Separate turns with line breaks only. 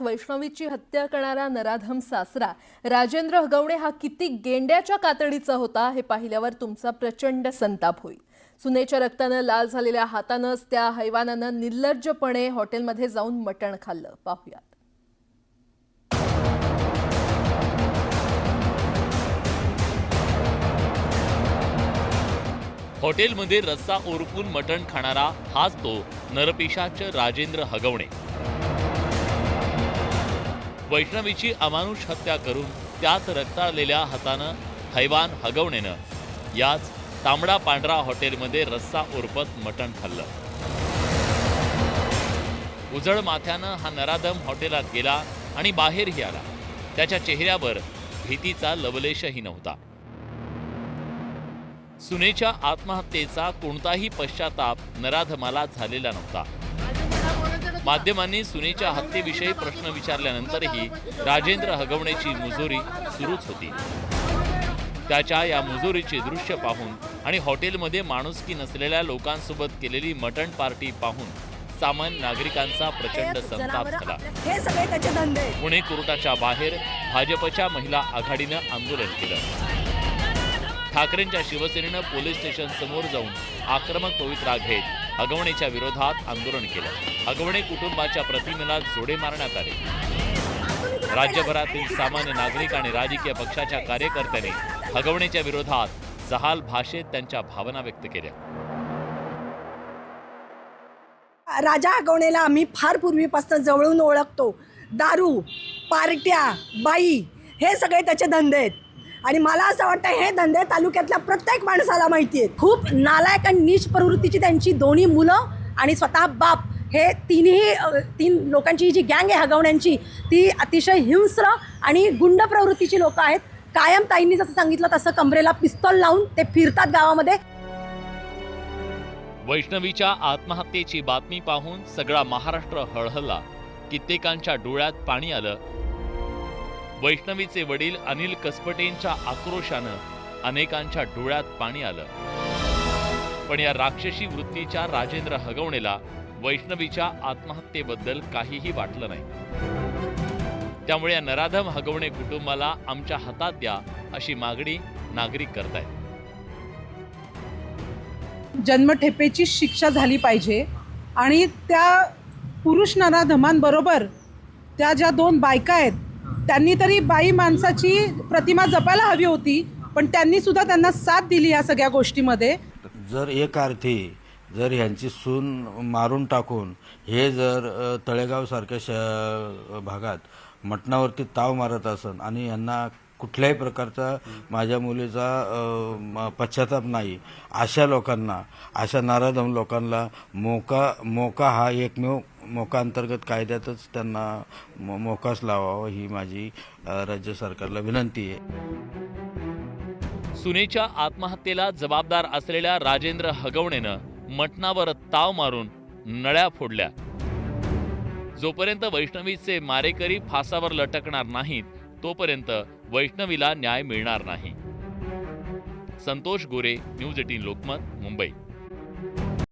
पुण्यात वैष्णवीची हत्या करणारा नराधम सासरा राजेंद्र हगवणे हा किती गेंड्याच्या कातडीचा होता हे पाहिल्यावर तुमचा प्रचंड संताप होईल। सुनेच्या रक्ताने लाल झालेल्या हातानेच त्या हैवानाने निर्लज्जपणे हॉटेलमध्ये जाऊन मटण खाल्लं। पाहूयात।
हॉटेलमध्ये रस्सा ओरपून मटण खाणारा हाच तो नरपिशाच राजेंद्र हगवणे। वैष्णवीची अमानुष हत्या करून त्यात रक्ताळलेल्या हातानं हैवान हगवणेनं याच तांबडा पांढरा हॉटेलमध्ये रस्सा ओरपत मटण खाल्लं। उजळ माथ्यानं हा नराधम हॉटेलात गेला आणि बाहेरही आला। त्याच्या चेहऱ्यावर भीतीचा लवलेशही नव्हता। सुनेच्या आत्महत्येचा कोणताही पश्चाताप नराधमाला झालेला नव्हता। माध्यमांनी सुनेच्या हत्येविषयी प्रश्न विचारल्यानंतरही राजेंद्र हगवणेची मुजोरी सुरूच होती। त्याच्या या मुजोरीचे दृश्य पाहून आणि हॉटेलमध्ये माणुसकी नसलेल्या लोकांसोबत केलेली मटण पार्टी पाहून सामान्य नागरिकांचा प्रचंड संताप झाला।
हे सगळे त्याचे धंदे।
पुणे कोर्टाच्या बाहेर भाजपच्या महिला आघाडीनं आंदोलन केलं। ठाकरेंच्या शिवसेनेनं पोलीस स्टेशन समोर जाऊन आक्रमक पवित्रा घेत हगवणेच्या विरोधात आंदोलन केलं। हगवणे कुटुंबाच्या प्रतिमेला जोडे मारण्यात आले। राज्यभरातील सामान्य नागरिक आणि राजकीय पक्षाच्या कार्यकर्त्यांनी हगवणेच्या विरोधात जहाल भाषेत त्यांच्या भावना व्यक्त केल्या।
राजा हगवणेला आम्ही फार पूर्वीपासून जवळून ओळखतो। दारू, पार्ट्या, बाई हे सगळे त्याचे धंदे आहेत आणि मला असं वाटतं हे धंदे तालुक्यातल्या प्रत्येक माणसाला माहिती आहेत। खूप नालायक आणि नीच प्रवृत्तीची त्यांची दोन्ही मुलं आणि स्वतः बाप हे तीन लोकांची जी गँग आहे हगवण्यांची ती अतिशय हिंस्र आणि गुंड प्रवृत्तीची लोक आहेत। कायम ताईंनी जसं सांगितलं तसं कमरेला पिस्तॉल लावून ते फिरतात गावामध्ये।
वैष्णवीच्या आत्महत्येची बातमी पाहून सगळा महाराष्ट्र हळहळला। कित्येकांच्या डोळ्यात पाणी आलं। वैष्णवीचे वडील अनिल कसपटेंच्या आक्रोशानं अनेकांच्या डोळ्यात पाणी आलं। पण या राक्षसी वृत्तीच्या राजेंद्र हगवणेला वैष्णवीच्या आत्महत्येबद्दल काहीही वाटलं नाही। त्यामुळे या नराधम हगवणे कुटुंबाला आमच्या हातात द्या अशी मागणी नागरिक करतायत।
जन्मठेपेची शिक्षा झाली पाहिजे आणि त्या पुरुष नराधमांबरोबर त्या ज्या दोन बायका आहेत त्यांनी तरी बाई माणसाची प्रतिमा जपायला हवी होती, पण त्यांनी सुद्धा त्यांना साथ दिली या सगळ्या गोष्टीमध्ये।
जर एक अर्थी जर ह्यांची सून मारून टाकून हे जर तळेगाव सारख्या भागात मटणावरती ताव मारत असन आणि यांना कुठल्याही प्रकारचा माझ्या मुलीचा पश्चाताप नाही, अशा लोकांना, अशा नराधम लोकांना मोका हा एकमेव मोका अंतर्गत कायद्यातच त्यांना मोकाच लावावा ही माझी राज्य सरकारला विनंती आहे।
सुनेच्या आत्महत्येला जबाबदार असलेल्या राजेंद्र हगवणेनं मटणावर ताव मारून नळ्या फोडल्या। जोपर्यंत वैष्णवीचे मारेकरी फासावर लटकणार नाहीत तोपर्यंत वैष्णवीला न्याय मिळणार नाही। संतोष गोरे, न्यूज 18 लोकमत, मुंबई।